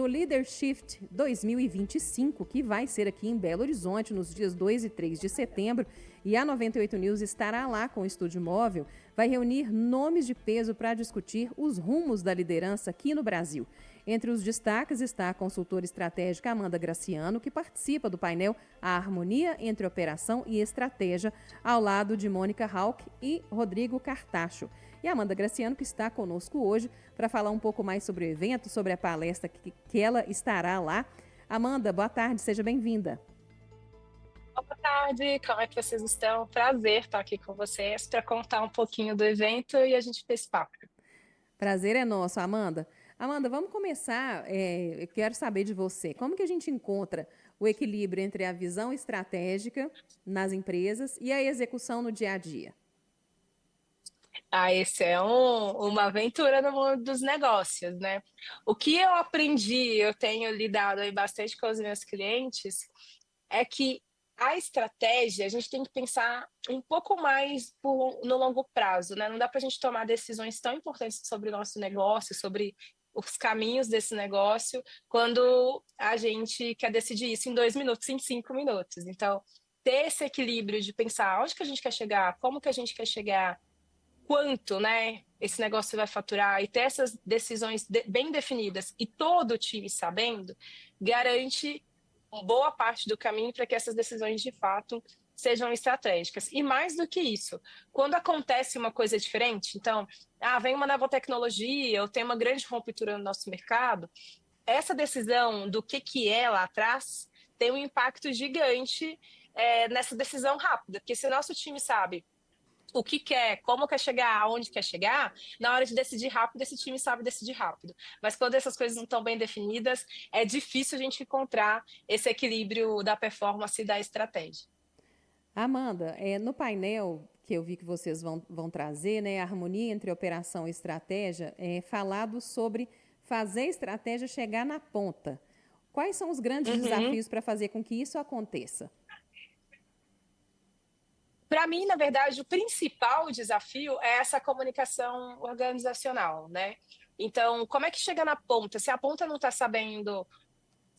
No Leadership 2025, que vai ser aqui em Belo Horizonte nos dias 2 e 3 de setembro, e a 98 News estará lá com o estúdio móvel, vai reunir nomes de peso para discutir os rumos da liderança aqui no Brasil. Entre os destaques está a consultora estratégica Amanda Graciano, que participa do painel A Harmonia entre Operação e Estratégia, ao lado de Mônica Hauck e Rodrigo Cartacho. E a Amanda Graciano, que está conosco hoje para falar um pouco mais sobre o evento, sobre a palestra que ela estará lá. Amanda, boa tarde, seja bem-vinda. Boa tarde, como é que vocês estão? Prazer estar aqui com vocês para contar um pouquinho do evento e a gente ter esse papo. Prazer é nosso, Amanda. Amanda, vamos começar. Eu quero saber de você. Como que a gente encontra o equilíbrio entre a visão estratégica nas empresas e a execução no dia a dia? Esse é uma aventura no mundo dos negócios, né? O que eu aprendi, eu tenho lidado aí bastante com os meus clientes, é que a estratégia, a gente tem que pensar um pouco mais no longo prazo, né? Não dá para a gente tomar decisões tão importantes sobre o nosso negócio, sobre os caminhos desse negócio, quando a gente quer decidir isso em 2 minutos, em 5 minutos. Então, ter esse equilíbrio de pensar onde que a gente quer chegar, como que a gente quer chegar, quanto, né, esse negócio vai faturar e ter essas decisões bem definidas e todo o time sabendo, garante boa parte do caminho para que essas decisões de fato sejam estratégicas. E mais do que isso, quando acontece uma coisa diferente, então, vem uma nova tecnologia ou tem uma grande ruptura no nosso mercado, essa decisão do que é lá atrás tem um impacto gigante nessa decisão rápida, porque se o nosso time sabe o que quer, como quer chegar, aonde quer chegar, na hora de decidir rápido, esse time sabe decidir rápido. Mas quando essas coisas não estão bem definidas, é difícil a gente encontrar esse equilíbrio da performance e da estratégia. Amanda, no painel que eu vi que vocês vão trazer, né, a harmonia entre operação e estratégia, é falado sobre fazer a estratégia chegar na ponta. Quais são os grandes Uhum. desafios para fazer com que isso aconteça? Para mim, na verdade, o principal desafio é essa comunicação organizacional, né? Então, como é que chega na ponta? Se a ponta não está sabendo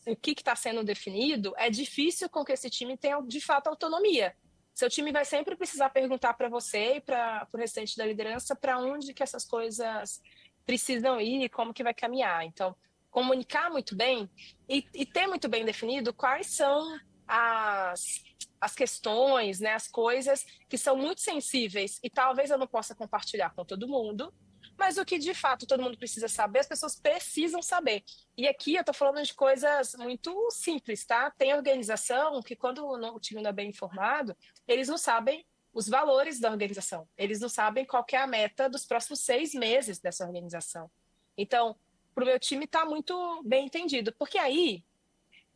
o que está sendo definido, é difícil com que esse time tenha, de fato, autonomia. Seu time vai sempre precisar perguntar para você e para o restante da liderança para onde que essas coisas precisam ir e como que vai caminhar. Então, comunicar muito bem e ter muito bem definido quais são as questões, né, as coisas que são muito sensíveis e talvez eu não possa compartilhar com todo mundo, mas o que de fato todo mundo precisa saber, as pessoas precisam saber. E aqui eu estou falando de coisas muito simples, tá? Tem organização que, quando o time não é bem informado, eles não sabem os valores da organização, eles não sabem qual que é a meta dos próximos 6 meses dessa organização. Então, para o meu time está muito bem entendido, porque aí,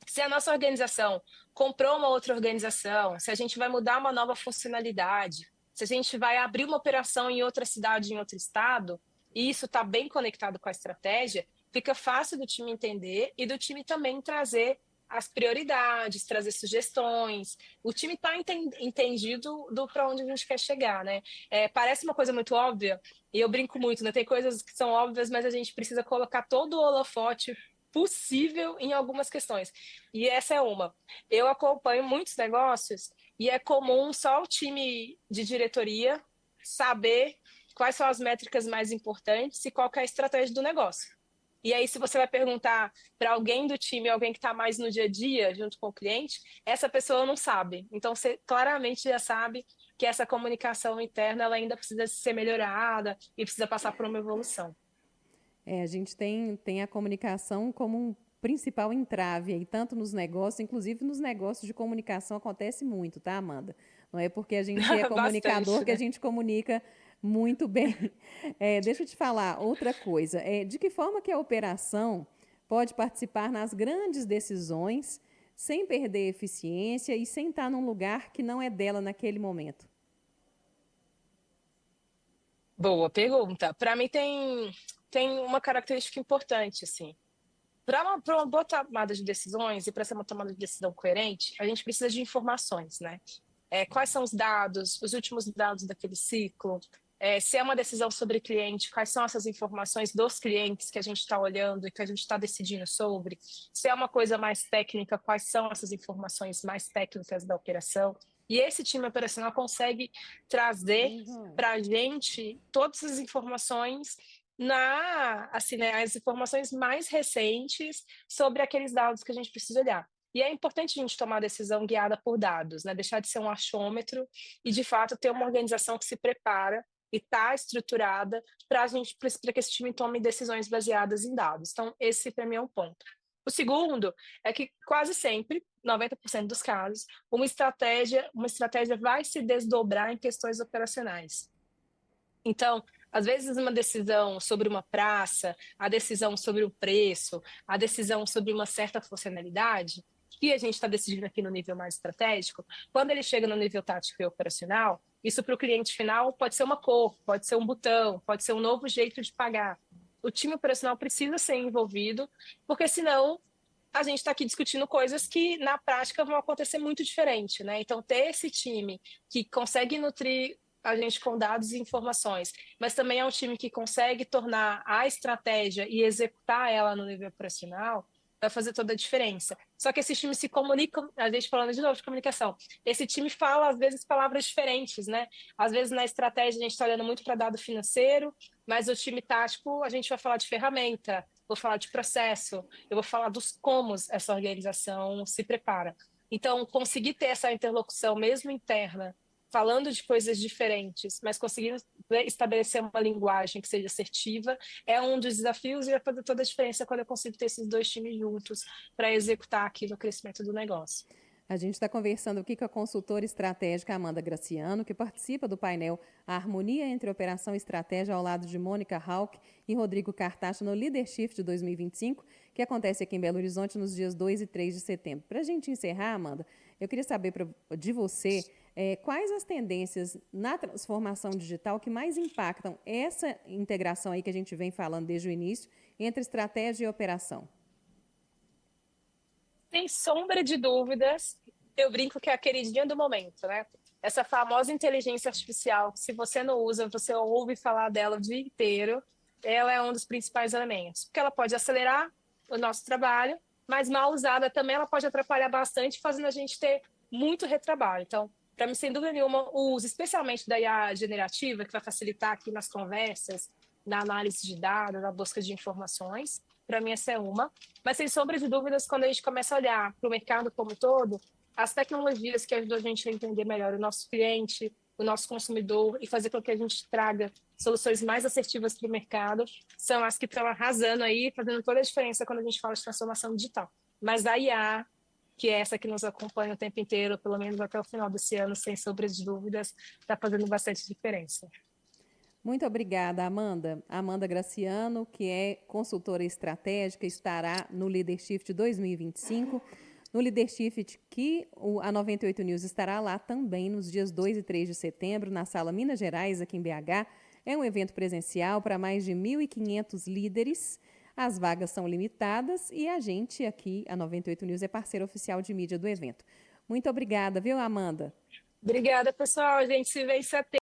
se a nossa organização comprou uma outra organização, se a gente vai mudar uma nova funcionalidade, se a gente vai abrir uma operação em outra cidade, em outro estado, e isso está bem conectado com a estratégia, fica fácil do time entender e do time também trazer as prioridades, trazer sugestões. O time está entendido do para onde a gente quer chegar, né? Parece uma coisa muito óbvia, e eu brinco muito, né? Tem coisas que são óbvias, mas a gente precisa colocar todo o holofote possível em algumas questões. E essa é uma. Eu acompanho muitos negócios e é comum só o time de diretoria saber quais são as métricas mais importantes e qual é a estratégia do negócio. E aí, se você vai perguntar para alguém do time, alguém que está mais no dia a dia, junto com o cliente, essa pessoa não sabe. Então, você claramente já sabe que essa comunicação interna ela ainda precisa ser melhorada e precisa passar por uma evolução. A gente tem a comunicação como um principal entrave aí, tanto nos negócios, inclusive nos negócios de comunicação acontece muito, tá, Amanda? Não é porque a gente é comunicador Bastante, que a né? gente comunica muito bem. Deixa eu te falar outra coisa. De que forma que a operação pode participar nas grandes decisões sem perder eficiência e sem estar num lugar que não é dela naquele momento? Boa pergunta. Para mim tem uma característica importante, assim. Para uma boa tomada de decisões e para ser uma tomada de decisão coerente, a gente precisa de informações, né? Quais são os dados, os últimos dados daquele ciclo, Se é uma decisão sobre cliente, quais são essas informações dos clientes que a gente está olhando e que a gente está decidindo sobre? Se é uma coisa mais técnica, quais são essas informações mais técnicas da operação? E esse time operacional consegue trazer para a gente todas as informações assim, né, as informações mais recentes sobre aqueles dados que a gente precisa olhar. E é importante a gente tomar decisão guiada por dados, né? Deixar de ser um achômetro e, de fato, ter uma organização que se prepara e está estruturada para que esse time tome decisões baseadas em dados. Então, esse para mim é um ponto. O segundo é que quase sempre, 90% dos casos, uma estratégia vai se desdobrar em questões operacionais. Então, às vezes uma decisão sobre uma praça, a decisão sobre o preço, a decisão sobre uma certa funcionalidade, que a gente está decidindo aqui no nível mais estratégico, quando ele chega no nível tático e operacional, isso para o cliente final pode ser uma cor, pode ser um botão, pode ser um novo jeito de pagar. O time operacional precisa ser envolvido, porque senão a gente está aqui discutindo coisas que na prática vão acontecer muito diferente, né? Então, ter esse time que consegue nutrir a gente com dados e informações, mas também é um time que consegue tornar a estratégia e executar ela no nível operacional, vai fazer toda a diferença. Só que esses times se comunicam, a gente falando de novo de comunicação, esse time fala, às vezes, palavras diferentes, né? Às vezes, na estratégia, a gente está olhando muito para dado financeiro, mas o time tático, a gente vai falar de ferramenta, vou falar de processo, eu vou falar dos como essa organização se prepara. Então, conseguir ter essa interlocução, mesmo interna, falando de coisas diferentes, mas conseguindo estabelecer uma linguagem que seja assertiva, é um dos desafios e vai fazer toda a diferença quando eu consigo ter esses dois times juntos para executar aqui no crescimento do negócio. A gente está conversando aqui com a consultora estratégica Amanda Graciano, que participa do painel A Harmonia entre Operação e Estratégia, ao lado de Mônica Hauck e Rodrigo Cartacho, no Leadership de 2025, que acontece aqui em Belo Horizonte nos dias 2 e 3 de setembro. Para a gente encerrar, Amanda, eu queria saber de você quais as tendências na transformação digital que mais impactam essa integração aí que a gente vem falando desde o início entre estratégia e operação. Sem sombra de dúvidas, eu brinco que é a queridinha do momento, né? Essa famosa inteligência artificial, que se você não usa, você ouve falar dela o dia inteiro, ela é um dos principais elementos. Porque ela pode acelerar o nosso trabalho, mas mal usada também ela pode atrapalhar bastante, fazendo a gente ter muito retrabalho. Então, para mim, sem dúvida nenhuma, o uso, especialmente da IA generativa, que vai facilitar aqui nas conversas, na análise de dados, na busca de informações, para mim essa é uma. Mas, sem sombra de dúvidas, quando a gente começa a olhar para o mercado como um todo, as tecnologias que ajudam a gente a entender melhor o nosso cliente, o nosso consumidor e fazer com que a gente traga soluções mais assertivas para o mercado, são as que estão arrasando aí, fazendo toda a diferença quando a gente fala de transformação digital. Mas a IA, que é essa que nos acompanha o tempo inteiro, pelo menos até o final desse ano, sem sombra de dúvidas, está fazendo bastante diferença. Muito obrigada, Amanda. Amanda Graciano, que é consultora estratégica, estará no Leadership 2025. No Leadership que a 98 News estará lá também nos dias 2 e 3 de setembro, na Sala Minas Gerais, aqui em BH. É um evento presencial para mais de 1.500 líderes. As vagas são limitadas e a gente aqui, a 98 News, é parceira oficial de mídia do evento. Muito obrigada, viu, Amanda? Obrigada, pessoal. A gente se vê em setembro.